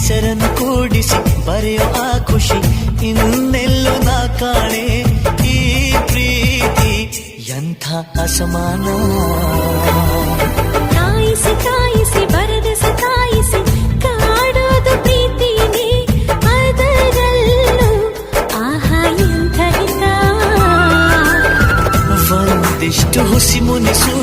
ಹೆಸರನ್ನು ಕೂಡಿಸಿ ಬರೆಯೋ ಆ ಖುಷಿ ಇನ್ನೆಲ್ಲೋ ನಾ ಕಾಣೆ. ಈ ಪ್ರೀತಿ ಎಂಥ ಅಸಮಾನ. ಕಾಯಿಸಿ ಕಾಯಿಸಿ ಬರದ ಸತಾಯಿಸಿ ಕಾಡೋದು ಪ್ರೀತಿನೇ, ಅದರಲ್ಲೂ ಆಹಾ ಎಂಥ ಹಿತ. ಒಂದಿಷ್ಟು ಹುಸಿ ಮುನಿಸು